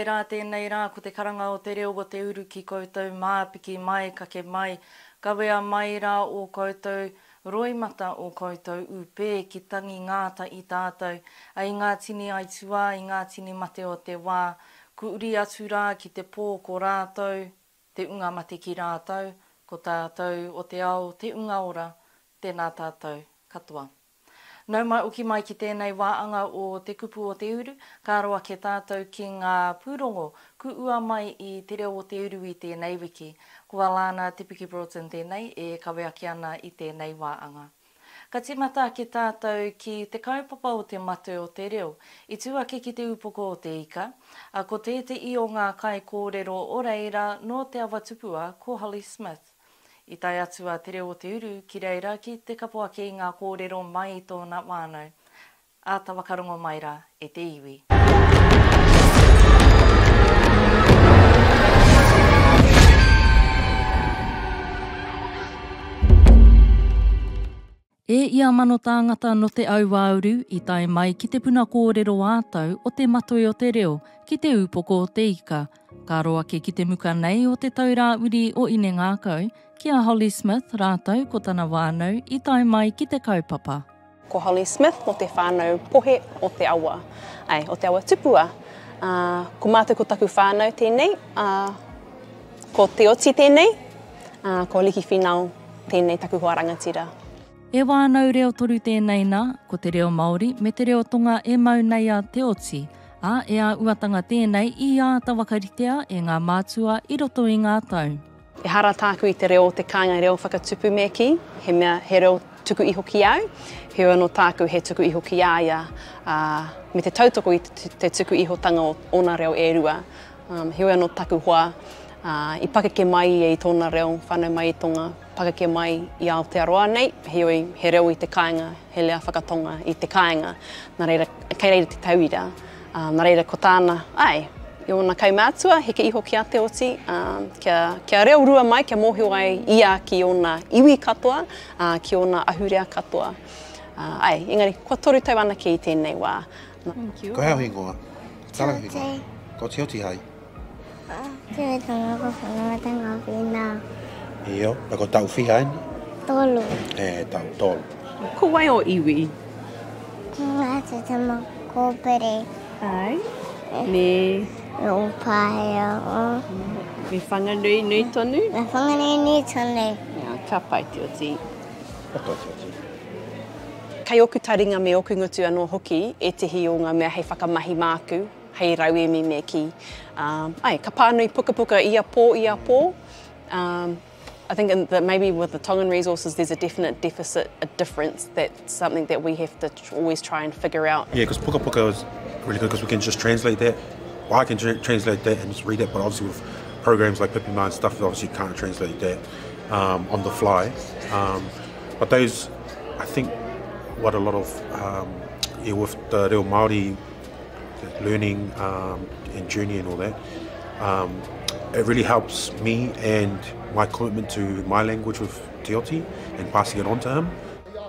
rā, tēnei rā, ko te karanga o Te Reo o Te Uru ki koutou, māpiki mai, kake mai, kawea mai rā o koutou, roimata o koutou, upē ki tangi ngāta i tātou, ai ngā tini aitua, i ngā tini mate o te wā, ku uri atu rā ki te pō ko rātou, te unga mate ki rātou, ko tātou o te ao, te unga ora, tēnā tātou, katoa. Nau mai uki mai ki tēnei wāhanga o Te Kupu o Te Uru, ka roa ke tātou ki ngā pūrongo, ku ua mai i Te Reo o Te Uru i tēnei wiki. Ko Alana Broughton tēnei, e kawea ki ana i tēnei wāhanga. Ka tīmata ki tātou ki te kaupapa o Te Matoe o Te Reo, i tuake ki te upoko o te ika, a ko te i o ngā kai kōrero o reira no te awa tupua ko Hollie Smith. I tai atua Te Reo o Te Uru, ki reira ki te kapua ki ngā kōrero mai i tōna whānui. A tawa karongo mai rā, e te iwi. E ia mano tāngata no te auauru i tai mai ki te puna kōrero ātau o Te Matoe o Te Reo, ki te upoko o te ika. Ka roa ki te muka nei o te taura uri o ine ngākau, ki a Hollie Smith, rātou ko tana wānau, i tai mai ki te kaupapa. Ko Hollie Smith o te whānau pohe o te awa, o te awa tupua. Ko mātou ko taku whānau tēnei, ko te oti tēnei, ko liki whinau tēnei taku hoa rangatira. E wānau reo toru tēnei nā, ko te reo Māori, me te reo tonga e mau nei a te oti, a e āhuatanga tēnei i a tawakaritea e ngā mātua i roto i ngā tau. E hara tāku i te reo te kāinga reo whakatupu me ki, he mea he reo tuku iho ki au, he no tāku he tuku iho ki aia, me te tautoko i te tuku iho tanga o ona reo e rua. He no tāku hoa, i pakeke mai e i tōna reo, whanau mai i tonga, pakeke mai i Aotearoa nei, he reo i te kāinga, he lea whakatonga i te kāinga, nā reira, kei reira te tauira, nā reira ko tāna, i ona kaimātua, heke iho ki a te oti, kia reo rua mai, kia mōhio ai ia ki ona iwi katoa, ki ona ahurea katoa. Engari, kua toru tau ana ki i tēnei wā. Ko hea hingoa? Tala hingoa? Ko te oti hai? Te tanga ko whangatanga whina. Io, na ko tau whiha ni? Tolu. Tau tolu. Ko wai o iwi? Ngā te tama kōpere. Me? No pāhemo. Me whanganui nui tonu? Me whanganui nui tonu. Ka pai te oti. Kato te oti. Kei oku taringa me oku ngutu anō hoki, e tehi o ngā mea hei whakamahi māku, hei rauemi me ki. Ka pānui puka puka ia pō. I think that maybe with the Tongan resources there's a definite deficit, a difference, that's something that we have to always try and figure out. Yeah, because puka puka is really good because we can just translate that. Well, I can translate that and just read it, but obviously with programs like Pipima and stuff, obviously you can't translate that on the fly. But those, I think, what a lot of, with the reo Māori learning and journey and all that, it really helps me and my commitment to my language with Te Oti and passing it on to him.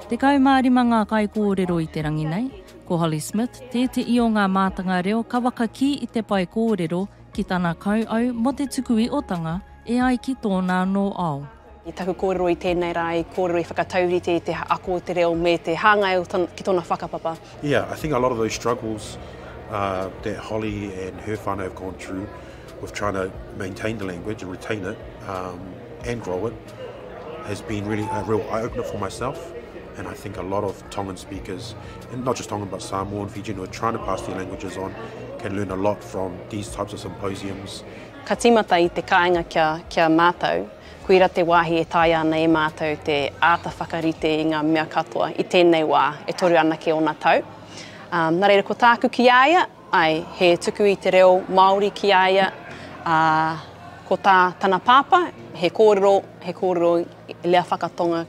Te kaumārima ngā kai kōrero i te rangi nei, ko Hollie Smith, te i o ngā mātanga reo ka waka ki i te pai kōrero ki tāna kauau mo te tukui otanga e ai ki tōna no ao. I taku kōrero i tēnei rā, i kōrero i whakataurite te ako o te reo me te hāngai ki tōna whakapapa. Yeah, I think a lot of those struggles that Hollie and her whānau have gone through with trying to maintain the language and retain it and grow it has been really a real eye-opener for myself. And I think a lot of Tongan speakers, and not just Tongan but Samoan, Fijian, who are trying to pass their languages on, can learn a lot from these types of symposiums. Ka tīmata i te kāinga kia mātou, kuira te wāhi e tai ana e mātou te āta whakarite i ngā mea katoa i tēnei wā e toru ana ki ona tau. Nā reira ko tāku ki aia, he tuku i te reo Māori ki aia, ko tāna pāpa, he kōrero lea whakatonga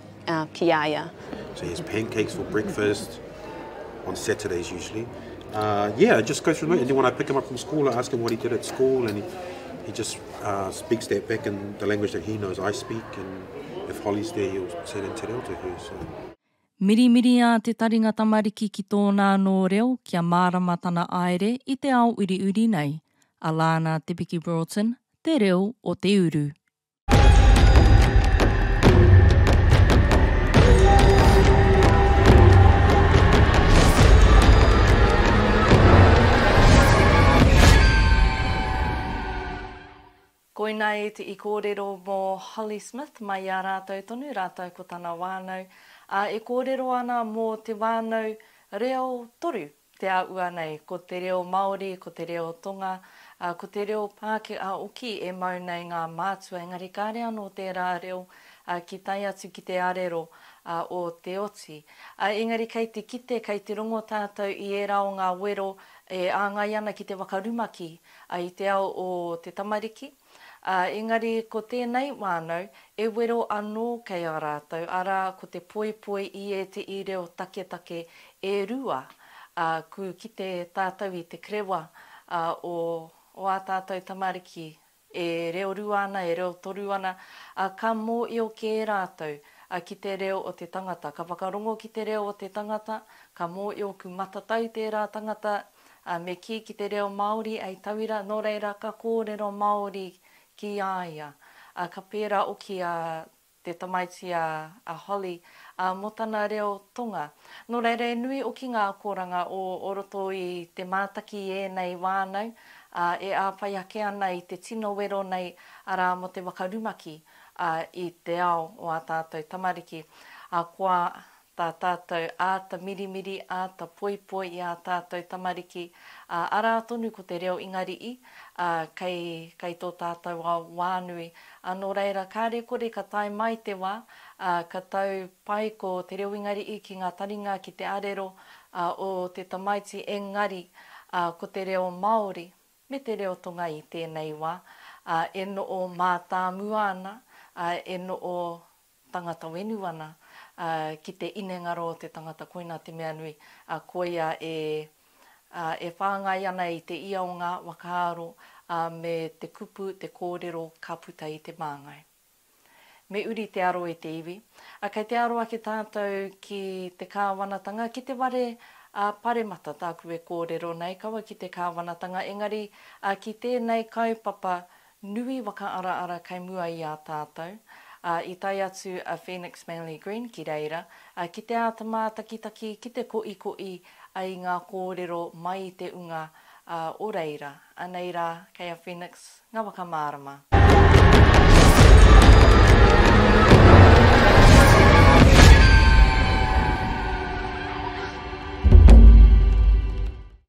ki aia. So he has pancakes for breakfast on Saturdays usually. Yeah, just go through it. And then when I pick him up from school, I ask him what he did at school, and he just speaks that back in the language that he knows I speak. And if Hollie's there, he'll say it in Te Reo to her. So. Mirimiri a te taringa tamariki ki tōna no reo kia mārama tana aere i te ao uri nei. Alana Broughton, Te Reo o Te Uru. Koina e te i kōrero mō Hollie Smith, mai a rātou tonu, rātou ko tāna wānau. E kōrero ana mō te wānau reo toru, te Anei, ko te reo Māori, ko te reo Tonga, ko te reo Pāke a Oki e mau nei ngā mātua. Engari kāre anō tērā reo ki tai atu ki te arero o te oti. Engari kei te kite, kei te rongo tātou i e rao ngā wero e āngai ana ki te wakarumaki i te ao o te tamariki. Engari, ko tēnei wānau, e wero anō kei a rātou, ara ko te poipoi i e te i reo take e rua, ku ki te tātou i te krewa o a tātou tamariki, e reo rua ana, e reo toru ana, ka mō i o ke rātou, ki te reo o te tangata. Ka whakarongo ki te reo o te tangata, ka mō i o ku matatau tērā tangata, me ki te reo Māori ai tauira, nō reira ka kōrero Māori ki aia, ka pērā o ki te tamaiti a Hollie, mo tana reo Tonga. Nō reira e nui o ki ngā kōranga o roto i te mātaki e nei wānau, e āpai ake ana i te tino wero nei ara mo te wakarumaki i te ao o a tātou tamariki. Kua tā tātou āta mirimiri, āta poipoi i a tātou tamariki, ara tonu ko te reo ingarii, kei tō tātou whānui. Nō reira, kāre kore ka tai mai te wā, ka tau pai ko te reo ingarii ki ngā taringa ki te arero o te tamaiti engari ko te reo Māori, me te reo Tonga i tēnei wā. E no o mātāmua ana, e no o tangata wenu ana, ki te inengaro o te tangata koina te mea nui, koia e whāngai ana i te iaonga wakaaro me te kupu, te kōrero, ka puta i te māngai. Me uri te aro e te iwi. Kei te aro ake tātou ki te kāwanatanga, ki te ware paremata tāku e kōrero nei, kaua ki te kāwanatanga, engari ki tēnei kaupapa nui waka ara kei mua i a tātou. I tai atu a Phoenix Manly Green ki reira, ki te ātama takitaki, ki te koi ai ngā kōrero mai i te unga o reira. Anei rā, kei a Phoenix, ngā waka mārama.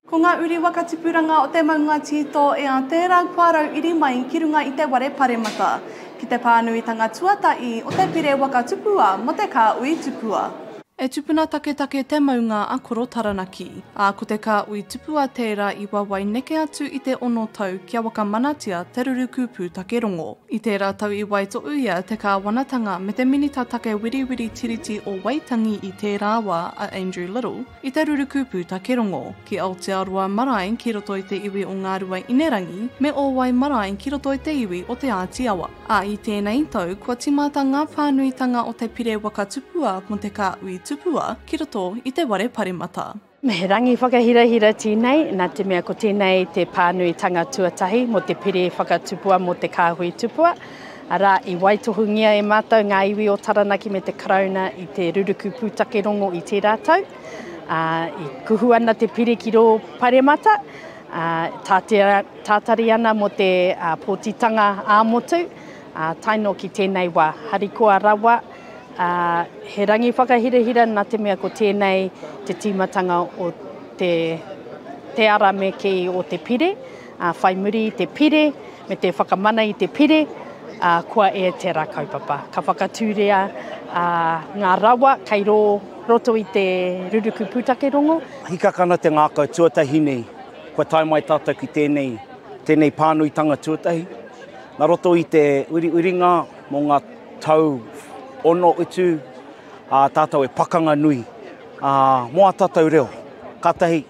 Ko ngā uri wakatipuranga o te Maunga tito e a tērā kwarau iri mai ki runga i te ware paremata. Ki te pānuitanga tuatai o te pire wakatupua mo te Kāhui tupua. E tupuna take te Maunga a koro taranaki. Ko te Kāhui tupua tērā i wawai neke atu i te ono tau kia whakamanatia te Te Kupu take rongo. I tērā tau i waito uia te kāwanatanga me te minita take wiriwiri tiriti o waitangi i tērā wā a Andrew Little i te Te Kupu take rongo. Ki Aotearoa marae ki roto i te iwi o Ngārua Inerangi me o wai marae ki roto i te iwi o te Ātiawa. I tēnei tau kua timata ngā whānuitanga o te pire wakatupua mo te Kāhui tupua ki roto i te ware paremata. Me rangi whakahirahira tēnei, nā te mea ko tēnei te pānuitanga tuatahi mo te pire whakatupua mo te Kāhui tupua. Ara i waitohungia e mātou ngā iwi o taranaki me te karauna i te Te Kupu take rongo i te rātou. I kuhu ana te pire ki ro paremata, tātari ana mo te pōtitanga āmotu, taino ki tēnei wā harikoa rawa. He rangi whakahirahira nā te mea ko tēnei te tīmatanga o te ara me kei o te pire, whai muri i te pire, me te whakamana i te pire, kua e te rā kaupapa. Ka whakatūrea ngā rawa kei roto i te Te Kupu take rongo. Hikakana te ngākau tuatahi nei, kua tai mai tātou ki tēnei pānuitanga tuatahi. Nā roto i te uriringa mō ngā tau ono utu, tātou e pakanga nui. Mō a tātou reo, katahi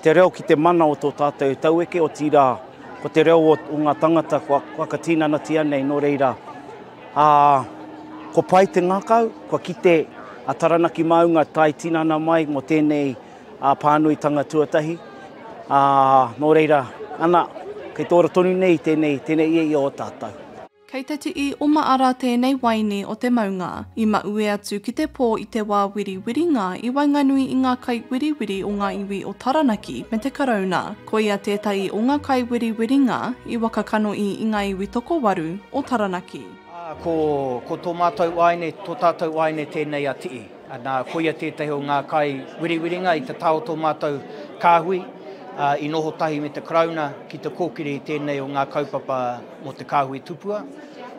te reo ki te mana o tō tātou taueke o tira, ko te reo o ngā tangata kua ka tīnana tia nei no reira. Ko pai te ngākau, kua kite a taranaki Maunga tai tinana mai mo tēnei pānuitanga tuatahi. Nō reira, ana Kei tōra tonu nei tēnei i o tātou. Kei te tii o maara tēnei waine o te maunga, I maue atu ki te pō I te wā wiriwiringa I Whanganui I ngā kai wiriwiri o ngā iwi o Taranaki me te karauna, ko ia tētai o ngā kai wiriwiringa I wakakanoi I ngā iwi toko waru o Taranaki. Ko tō mātou waine, tō tātou waine tēnei a tii. Ana ko ia tētai o ngā kai wiriwiringa I te tau tō mātou Kāhui, I noho tahi me te karauna ki te kōkiri I tēnei o ngā kaupapa mo te Kāhui tupua.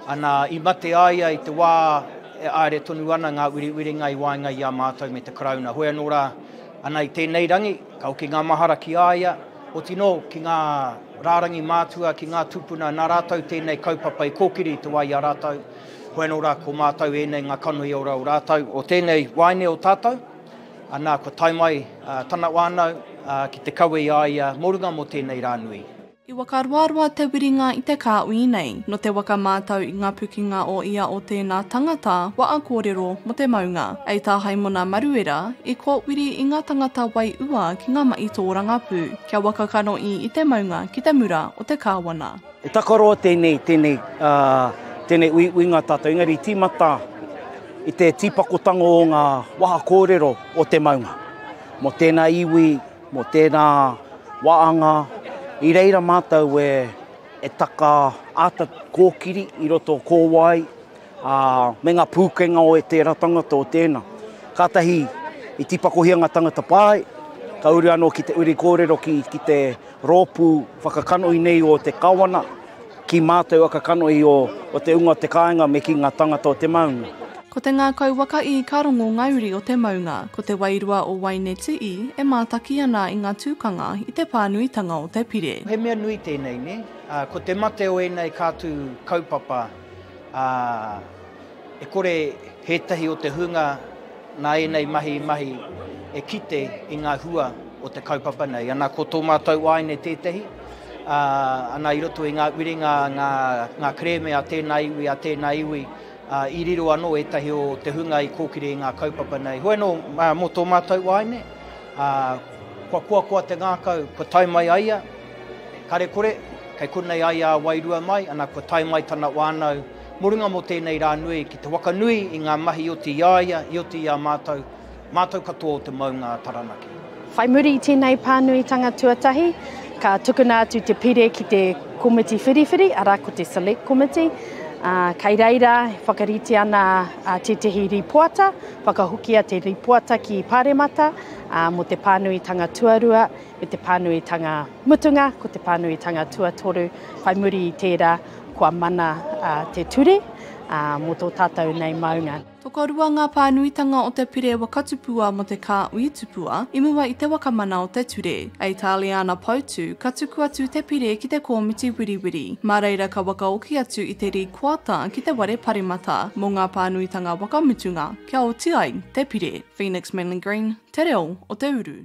Ana I mate aia I te wā e aere tonu ana ngā wiriwiringa I wāinga I a mātou me te karauna. Hoi anō rā, ana I tēnei rangi, ka ki ngā mahara ki aia, o tino ki ngā rārangi mātua, ki ngā tupuna, nā rātou tēnei kaupapa I kōkiri I te wā I a rātou. Hoi anō rā, ko mātou enei ngā kanui o rau rātou, o tēnei waine o tātou. Ana ko taimai tana wānau ki te kawe I aia morunga mo tēnei rānui. I wakaruarua te wiringa I te Kāhui nei, no te wakamātau I ngā pukinga o ia o tēnā tangata wa a kōrero mo te maunga. Ei tā haimona maruera, I kōwiri I ngā tangata wai ua ki ngā mai tō rangapū, kia wakakanoi I te maunga ki te mura o te kāwana. E takaroa tēnei uinga tātou, engari tīmata I te tīpakotanga o ngā waha kōrero o te maunga. Mo tēnā iwi, mo tēnā wāhanga, I reira mātou e taka āta kōkiri I roto kōwai, me ngā pūkenga o tērā tangata o tēnā. Kātahi I tipakohia ngā tangata pai, ka uri anō ki te uri kōrero ki te rōpū whakakanoi nei o te kawana, ki mātou whakakanoi o te unga te kāinga me ki ngā tangata o te maunga. Ko te ngā kauwaka I karongo ngauri o te maunga, ko te wairua o waine tii e mātaki ana I ngā tūkanga I te pānuitanga o te pire. He mea nui tēnei, ne? Ko te mate o enei kātū kaupapa, e kore hētahi o te hunga nā enei mahi e kite I ngā hua o te kaupapa nei. Ana ko tō mātou waine tētahi, ana I roto I ngā wiringa, ngā kreme a tēnā iwi, I riro anō e tahi o te hunga I kōkiri I ngā kaupapa nei. Hoi anō, mo tō mātou waine, kua te ngākau, kua taimai aia, kare kore, kei konei aia wairua mai, ana kua taimai tana wānau, morunga mo tēnei rānui, ki te wakanui I ngā mahi o te iaia, I o te ia mātou katoa o te maunga Taranaki. Whai muri I tēnei pānuitanga tuatahi, ka tukuna atu te pire ki te komiti whiriwhiri, ara ko te select committee. Kei reira, whakariti ana te tehi ripuata, whakahukia te ripuata ki pāremata, mo te pānuitanga tuarua, me te pānuitanga mutunga, ko te pānuitanga tuatoru, whai muri I tērā, kua mana te ture, mo tō tātou nei maunga. Tokorua ngā pānuitanga o te pire wakatupua mo te Kāhui tupua, I mua I te wakamana o te ture. Ei tā Alana Broughton, ka tuku atu te pire ki te komiti wiriwiri. Mā reira ka wakaoki atu I te rīkuata ki te ware parimata, mo ngā pānuitanga wakamutunga, kia o tiai te pire. Phoenix Manly Green, Te Reo o Te Uru.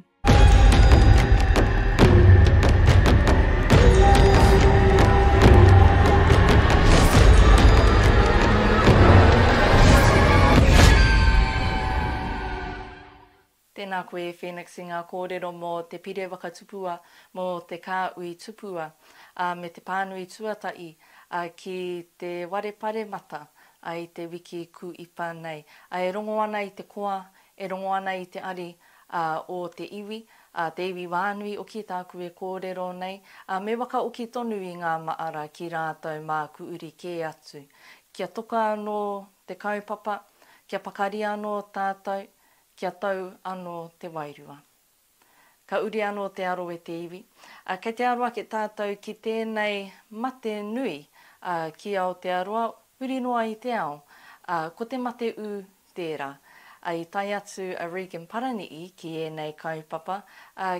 Tēnā koe Phoenix I ngā kōrero mō te pire wakatupua mō te Kāhui tupua me te pānui tuatai ki te ware pare mata I te wiki ku I pānei. E rongo ana I te koa, e rongo ana I te ari o te iwi, te iwi wānui o ki tāku e kōrero nei. Me waka o ki tonu I ngā maara ki rātou mā kuuri kē atu. Kia toka anō te kaupapa, kia pakari anō tātou, kia tau anō te wairua. Ka uri anō te aro e te iwi. Kei te aroa ke tātou ki tēnei mate nui ki ao te aroa, uri noa I te ao. Ko te mate u tērā. I tai atu a Regan Paranii ki enei kaupapa,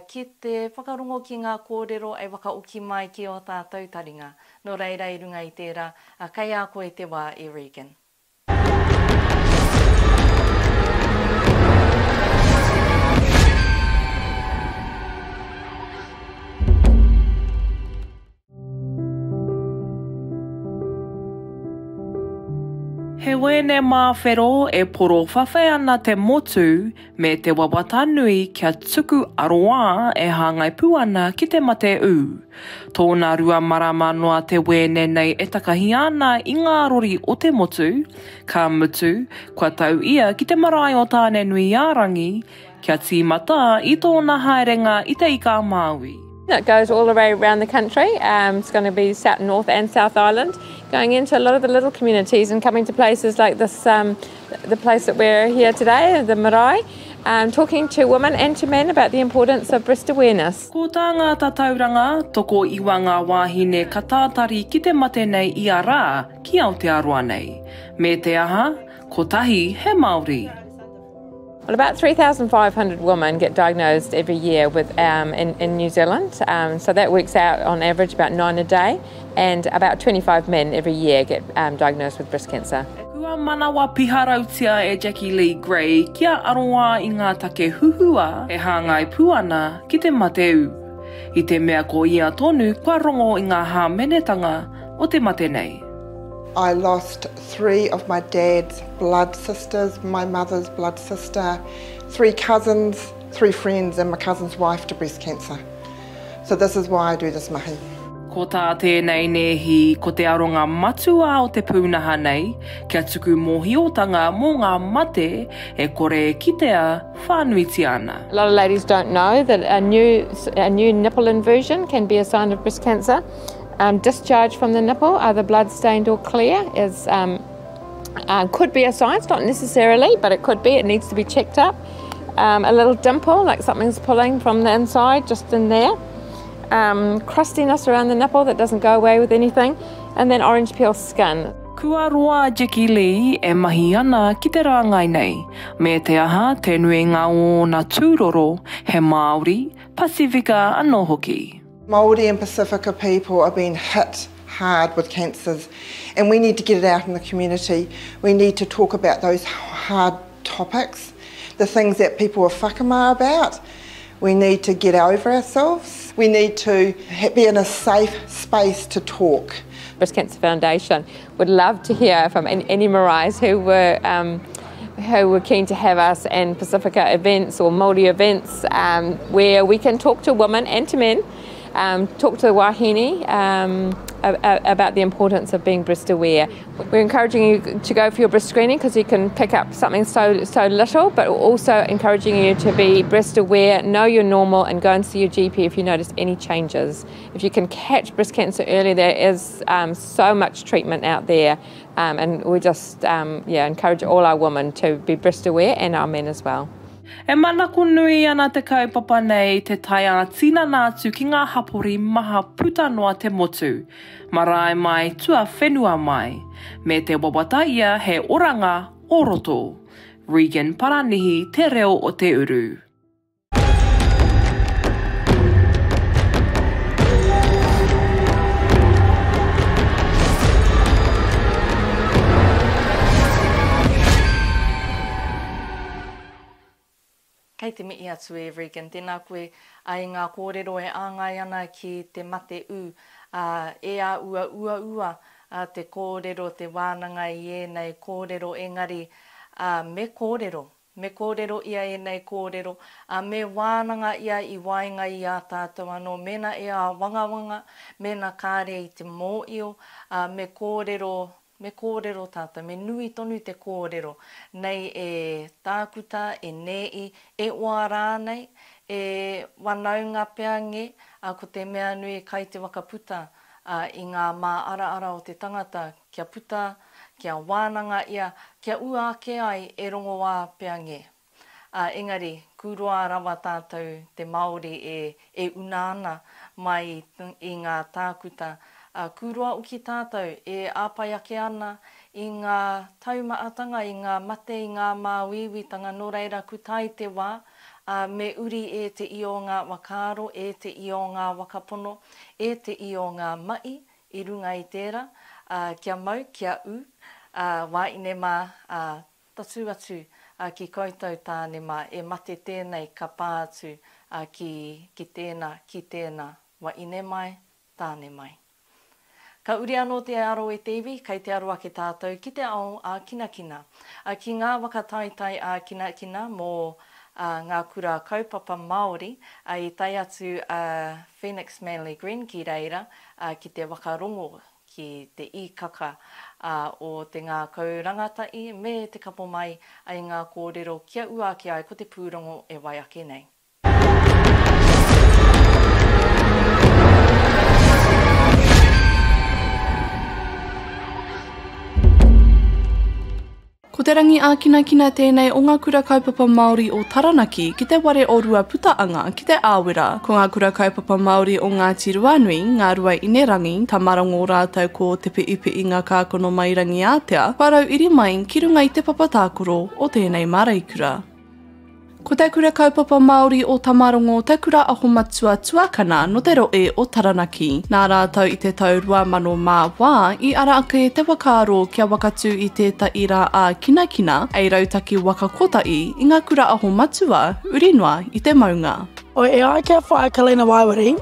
ki te whakarongo ki ngā kōrero e wakaoki mai ki o tātou taringa. No reira I runga I tērā, kei a koe te wā e Regan. He were tēnei māwhero e poro whawhai ana te motu me te wawatanui kia tuku aroa e hāngai pū ana ki te mate u. Tōna rua marama noa te wēne nei e takahi ana i ngā rori o te motu, ka mutu, kua tau ia ki te marae o tāne nui ārangi, kia tīmata i tōna haerenga i te ika Māui. It goes all the way around the country. It's going to be South North and South Island, going into a lot of the little communities and coming to places like this, the place that we're here today, the marae, talking to women and to men about the importance of breast awareness. Ko tā ngā tatauranga, toko iwa ngā wāhine ka tātari ki te mate nei i a rā ki Aotearoa nei. Me te aha, ko tahi he Māori. Well, about 3,500 women get diagnosed every year with in New Zealand. So that works out on average about 9 a day, and about 25 men every year get diagnosed with breast cancer. Kua manawa piharautia e Jackie Lee Gray kia aroa i ngā take huhua e hāngai pū ana ki te mateu. I te mea ko ia tonu kua rongo i ngā hāmenetanga o te mate nei. I lost 3 of my dad's blood sisters, my mother's blood sister, 3 cousins, 3 friends and my cousin's wife to breast cancer. So this is why I do this mahi. Ko tā tēnei nehi ko te aronga matua o te pūnaha nei, kia tuku mōhiotanga mō ngā mate e kore kitea whānui ana. A lot of ladies don't know that a new nipple inversion can be a sign of breast cancer. Discharge from the nipple, either blood-stained or clear, is could be a sign. It's not necessarily, but it could be. It needs to be checked up. A little dimple, like something's pulling from the inside, just in there. Crustiness around the nipple that doesn't go away with anything. And then orange peel skin. Kua roa Jackie Lee e mahi ana ki te rāngai nei. Me te aha, te nuinga o nā tūroro, he Māori, Pasifika anō hoki. Māori and Pacifica people are being hit hard with cancers, and we need to get it out in the community. We need to talk about those hard topics, the things that people are whakama about. We need to get over ourselves. We need to be in a safe space to talk. Breast Cancer Foundation would love to hear from any maraes who were keen to have us in Pacifica events or Māori events where we can talk to women and to men. Talk to the wahine about the importance of being breast aware. We're encouraging you to go for your breast screening because you can pick up something so little, but also encouraging you to be breast aware, know you're normal, and go and see your GP if you notice any changes. If you can catch breast cancer early, there is so much treatment out there, and we just encourage all our women to be breast aware and our men as well. E manako nui ana te kaupapa nei te taia tina nātu ki ngā hapori maha puta noa te motu. Marae mai tua whenua mai. Me te wawataia he oranga o roto. Regan Paranihi, Te Reo o Te Uru. Kei te mihi atu e Regan, tēnā koe ai ngā kōrero e āngai ana ki te mate u, e a ua te kōrero, te wānanga i ēnei kōrero, engari me kōrero ia ēnei kōrero, me wānanga ia i wainga i a tātou anō, mena e a wangawanga, mena kāre i te mōio, me kōrero tātou, me nui tonu te kōrero. Nei e tākuta, e nei, e oa rānei, e wanaunga pea nge, ko te mea nui kai te wakaputa i ngā mā ara o te tangata, kia puta, kia wānanga ia, kia ua ake ai e rongo wā pea nge. Engari, kuroa rawa tātou te Māori e una ana mai i ngā tākuta. Kuroa uki tātou e āpai ake ana i ngā taumaatanga, i ngā mate, i ngā māwiwitanga, nō reira kutai te wā, me uri e te io ngā wakaro, e te io ngā wakapono, e te io ngā mai, i runga i tērā, kia mau, kia u, wāine mā tatu atu ki koutou tāne mā, e mate tēnei ka pā atu ki tēnā, wāine mai, tāne mai. Ka uri anō te aro e te iwi, kei te aro ake tātou ki te ao a kinakina. Ki ngā wakataitai a kinakina mō ngā kura kaupapa Māori, I tai atu Phoenix Manly Green ki reira, ki te wakarongo, ki te ikaka o te ngā kaurangatai, me te kapo mai ai ngā kōrero kia ua ki ai ko te pūrongo e wai ake nei. Ko te rangi ākina tēnei o ngā kura kaupapa Māori o Taranaki ki te ware o rua putaanga ki te āwera, ko ngā kura kaupapa Māori o ngā tirohanga, ngā rua inerangi, tamarongo rātou ko te piipi i ngā kākono mairangi ātea, wharau iri mai ki runga i te papatākoro o tēnei maraikura. Ko te kura kaupapa Māori o Tamarongo te kura aho matua tuakana no te roe o Taranaki. Nā rātou i te tau 2010 i ara ake te wakaro kia wakatu i te taira a kinakina ei rautaki wakakotai i ngā kura aho matua urinua i te Maunga. O e ai kia whaakalina waiwari,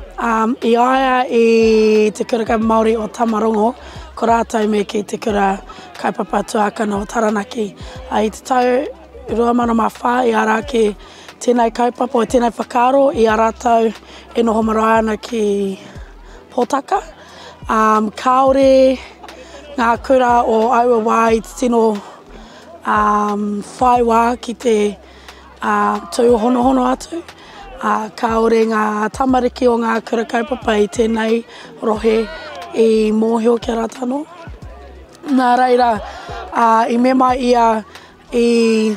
i aia i te kura kaupapa Māori o Tamarongo, ko rātou me ki te kura kaupapa tuakana o Taranaki. I te tau 2010 i ara ki tēnei kaupapa o tēnei whakaro i a rātou e noho marae ana ki pōtaka. Kāore ngā kura o aua wā i te tino whai wā ki te tū hono atu. Kāore ngā tamariki o ngā kura kaupapa i tēnei rohe i mōhio ki a rātano. Nā reira, i me mai ia i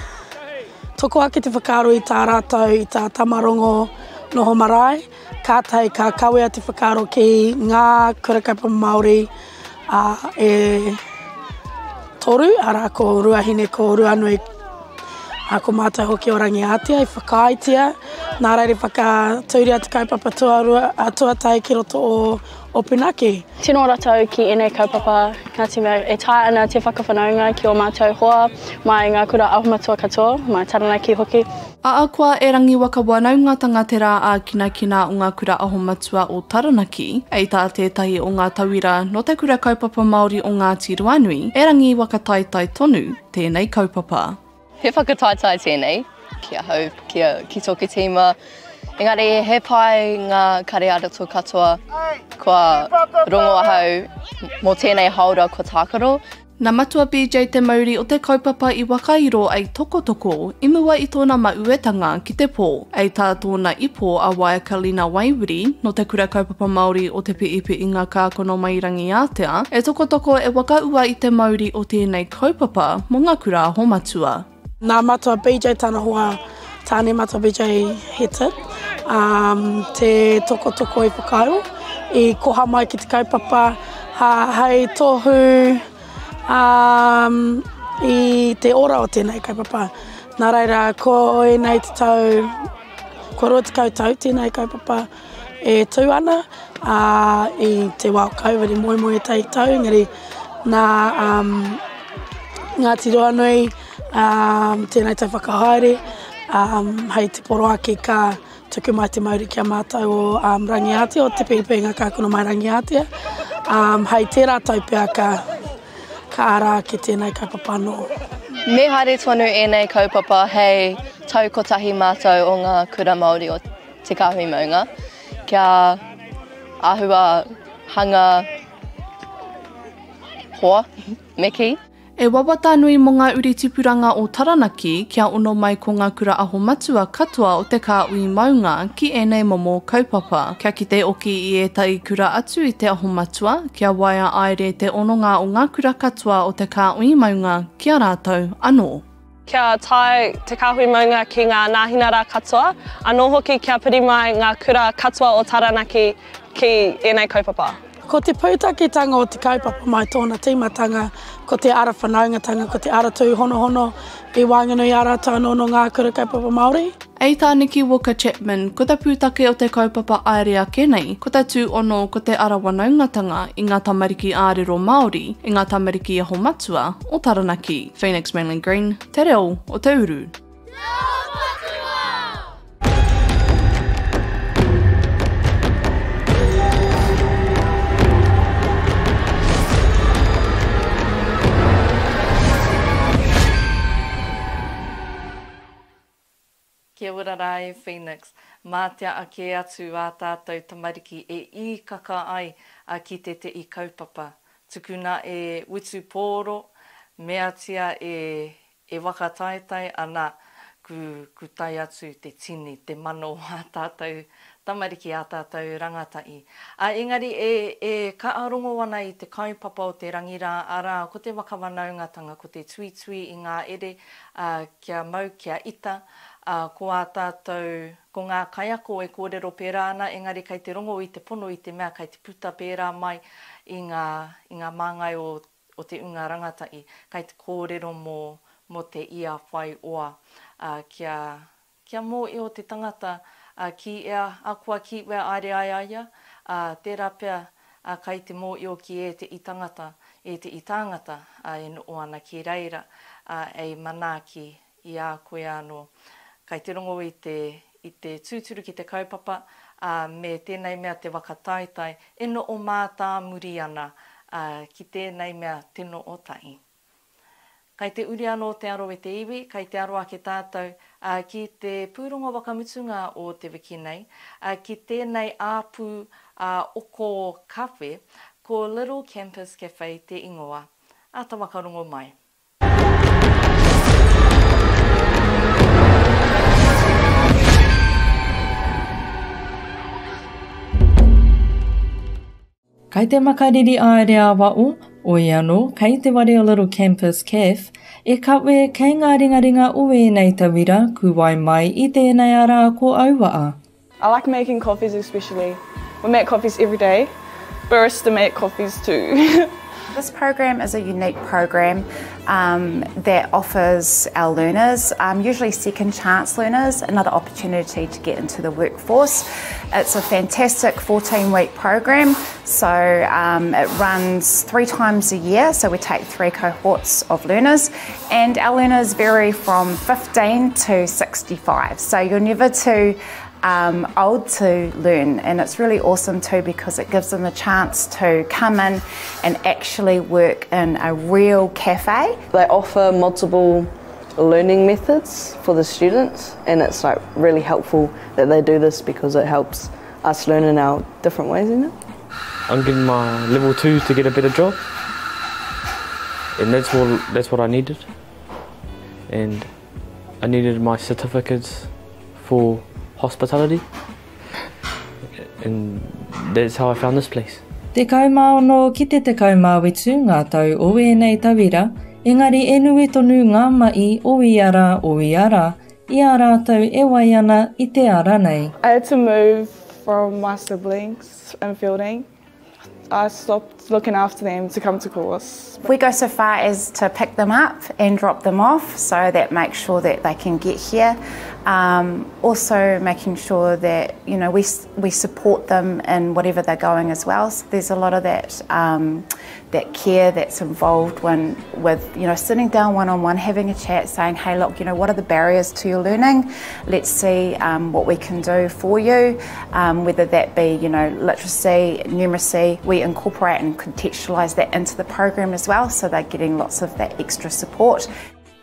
toko ake te whakaro i tā rātou i tā Tamarongo noho marae, kātai ka kawea te whakaro ki ngā kura kaupapa Māori e toru, ara ko ruahine ko ruanui ko mātai hoki o rangi ātea i whakaitia, nā reire whakatūria te kaupapa tuatai ki roto o Pinaki. Tino rātou ki enei kaupapa, ngā te mea e tae ana te whakawhanaunga ki o mātou hoa, mai ngā kura ahumatua katoa, mai Taranaki hoki. Aakua e rangi waka wanaungatanga te rā a kinakina o ngā kura ahumatua o Taranaki, ei tā tētahi o ngā tauira no te kura kaupapa Māori o ngā tirohanga, e rangi wakataitai tonu tēnei kaupapa. He whakataitai tēnei, kia hau, ki toki tīma. Engari, he pai ngā kare arato katoa kua rongo ahau mō tēnei haura ko tākaro. Nā matua BJ te mauri o te kaupapa i wakairo ai tokotoko, i mua i tōna mauetanga ki te pō, ei tā tōna ipo a Waiakalina Waiwiri no te kura kaupapa Māori o te piipi i ngā kākono mairangi ātea, e tokotoko e wakaua i te mauri o tēnei kaupapa mō ngā kura homatua. Nā matua BJ tāna hoa, tāne matua BJ hetat, te tokotoko i whakaro, i koha mai ki te kaupapa, hei tohu i te ora o tēnei kaupapa. Nā reira, ko e nei te tau, ko roa te kautau tēnei kaupapa e tū ana, i te wao kauwiri moe tei tau, ngari ngā tirohanga tēnei tau whakahaere, hei te poro ake ka tuku mai te mauri kia mātou o rangi ātea, o te piipi ngā kākono mai rangi ātea. Hei tērā tau pia ka ara ki tēnei kaupapa no. Me haere tonu e nei kaupapa hei tau kotahi mātou o ngā kura Māori o te Kāhui Maunga, kia āhua hanga hoa, meki. E wawata nui mō ngā uri tipuranga o Taranaki kia ono mai ko ngā kura aho matua katoa o te Kāhui Maunga ki enei momo kaupapa. Kia ki te oki i e tai kura atu i te aho matua, kia waia aere te ononga o ngā kura katoa o te Kāhui Maunga kia rātou anō. Kia tai te Kāhui Maunga ki ngā nāhinara katoa, anō hoki kia piri mai ngā kura katoa o Taranaki ki enei kaupapa. Ko te pūtaketanga o te kaupapa mai tōna tīmatanga, ko te ara whanaungatanga, ko te ara tū hono i Whanganui a rātou no ngā kura kaupapa Māori. Ei tā Niki Walker Chapman, ko te pūtake o te kaupapa aere ake nei, ko te tū ono ko te ara wanaungatanga i ngā tamariki ārero Māori, i ngā tamariki aho matua o Taranaki. Phoenix Manly Green, Te Reo o Te Uru. Kia ora rā e Phoenix. Mā te ake atu a tātou tamariki e I kaka ai ki te I kaupapa. Tukuna e utu pōro, mea tia e wakataetai ana ku tai atu te tini, te mano a tātou tamariki a tātou rangatai. Engari e ka arongo ana I te kaupapa o te rangira ara ko te whakamanaungatanga, ko te tui I ngā ere kia mau, kia ita, ko a tātou, ko ngā kaiako e kōrero pērā ana, engari kei te rongo I te pono I te mea, kei te puta pērā mai I ngā māngai o te unga rangatai, kei te kōrero mō te ia whai oa, kia mō I o te tangata, ki ea, akua ki ea aere ai aia, tērā pia, kei te mō I o ki e te I tangata, e te I tāngata, e no ana ki reira, e manaaki I a koe anō. Kei te rongo I te tūturu ki te kaupapa, me tēnei mea te wakataetai, e no o mātā muri ana ki tēnei mea tino o tai. Kei te uri anō te aro e te iwi, kei te aro ake tātou ki te pūrongo wakamutunga o te wiki nei, ki tēnei āpū oko kawhe, ko Little Campus Cafe te ingoa. Ata wakarongo mai. Kei te makariri aere a wau, oi anō, kei te ware o Little Campus Cafe, e kawe kei ngā ringaringa ue nei tawira ku wai mai I tēnei ara ko auwaa. I like making coffees especially. We make coffees every day. Barista make coffees too. This program is a unique program that offers our learners, usually second chance learners, another opportunity to get into the workforce. It's a fantastic 14-week program, so it runs 3 times a year, so we take 3 cohorts of learners, and our learners vary from 15 to 65, so you're never too old to learn, and it's really awesome too because it gives them the chance to come in and actually work in a real cafe. They offer multiple learning methods for the students, and it's like really helpful that they do this because it helps us learn in our different ways, isn't it? I'm getting my level 2 to get a better job, and that's what I needed, and I needed my certificates for hospitality, and that's how I found this place. Te kaumaono ki te kaumawetu ngā tau o nei tawira, engari e nui tonu ngā mai o I ara, I a rātou e wai ana I te ara nei. I had to move from my siblings in Fielding. I stopped looking after them to come to course. We go so far as to pick them up and drop them off, so that makes sure that they can get here. Also making sure that we support them in whatever they're going as well. So there's a lot of that care that's involved with sitting down one-on-one, having a chat, saying, hey look, what are the barriers to your learning? Let's see what we can do for you, whether that be literacy, numeracy. We incorporate and contextualise that into the program as well, so they're getting lots of that extra support.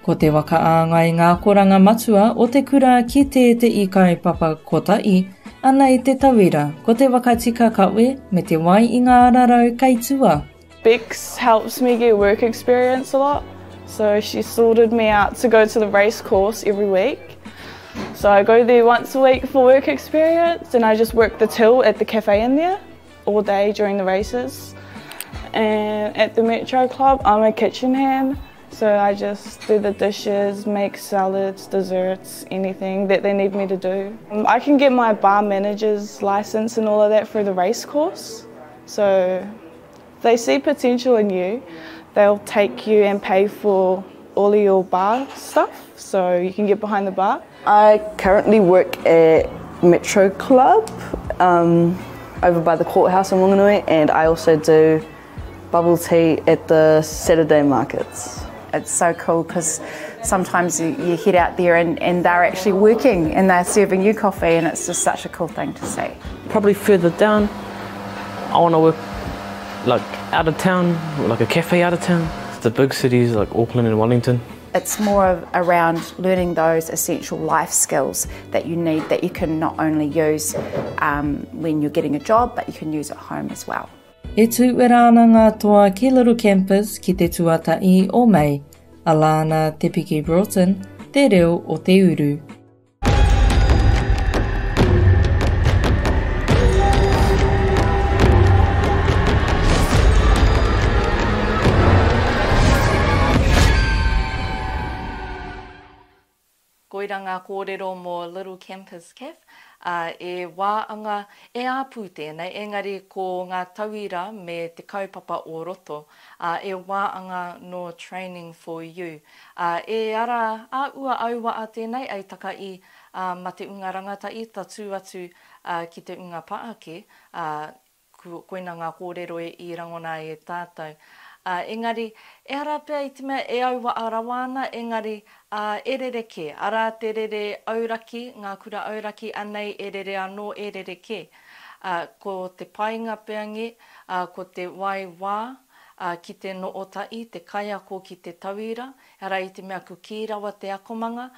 Ko te wakaanga I ngā koranga matua o te kura ki te I kaupapa kotai, ana I te tawira, ko te wakatika kawe me te wai I ngā rarau kaitua. Bex helps me get work experience a lot, so she sorted me out to go to the race course every week. So I go there once a week for work experience, and I just work the till at the cafe in there all day during the races. And at the Metro Club, I'm a kitchen hand. So I just do the dishes, make salads, desserts, anything that they need me to do. I can get my bar manager's license and all of that through the race course. So if they see potential in you, they'll take you and pay for all of your bar stuff, so you can get behind the bar. I currently work at Metro Club over by the courthouse in Whanganui, and I also do bubble tea at the Saturday markets. It's so cool because sometimes you head out there and they're actually working and they're serving you coffee, and it's just such a cool thing to see. Probably further down, I want to work like out of town, like a cafe out of town. The big cities like Auckland and Wellington, it's more around learning those essential life skills that you need, that you can not only use when you're getting a job, but you can use at home as well. E tūwerānanga toa ki Little Campus ki te tuatai o Mei, Alana Broughton, Te Reo o Te Uru. Koira ngā kōrero mō Little Campus Cafe, e wāhanga e āpū tēnei, engari ko ngā tauira me te kaupapa o roto, e wāhanga no training for you. E ara āua aua a tēnei, ei taka i ma te unga rangatai, ta tū atu ki te unga paake, koina ngā kōrero i rangona e tātou. Engari, e ara pia i te mea e aua arawana, engari e rere ke. Ara te rere auraki, ngā kura auraki, anei e rere anō e rere ke. Ko te painga peangi, ko te waiwā, ki te nootai, te kaiako ki te tauira, ara i te mea ku ki rawa te akomanga.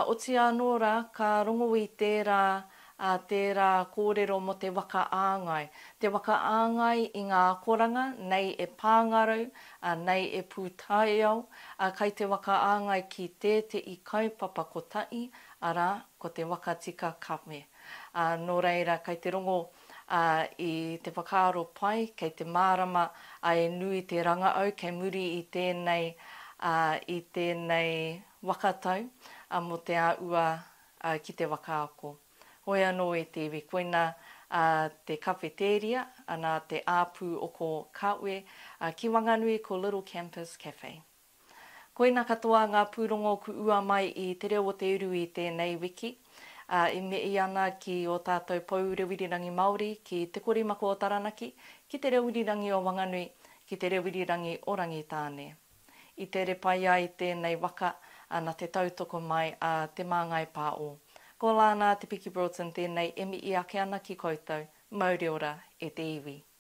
O te anō rā, ka rongo i tērā kōrero mo te whakaangai. Te whakaangai i ngā koranga, nei e pāngarau, nei e pūtaiau, kai te whakaangai ki te i kaupapa kotai, ara ko te wakatika kawe. Nō reira, kai te rongo i te whakaaro pai, kei te mārama e nui te rangaau, kei muri i tēnei wakatau, mo te āua ki te wakaako. Hoi anō e tewe, koina te kafeteria, ana te āpū o ko Kāhui, ki Whanganui ko Little Campus Cafe. Koina katoa ngā pūrongo ku ua mai i Te Reo o Te Uru i tēnei wiki. I mei ana ki o tātou paurewirirangi Māori, ki Te Korimako o Taranaki, ki Te Rewirirangi o Whanganui, ki Te Rewirirangi o Rangitāne. I te repai ai tēnei waka, ana te tautoko mai a te māngai pāo. Ko Alana Broughton tēnei e mi i ake ana ki koutou, mauri ora e te iwi.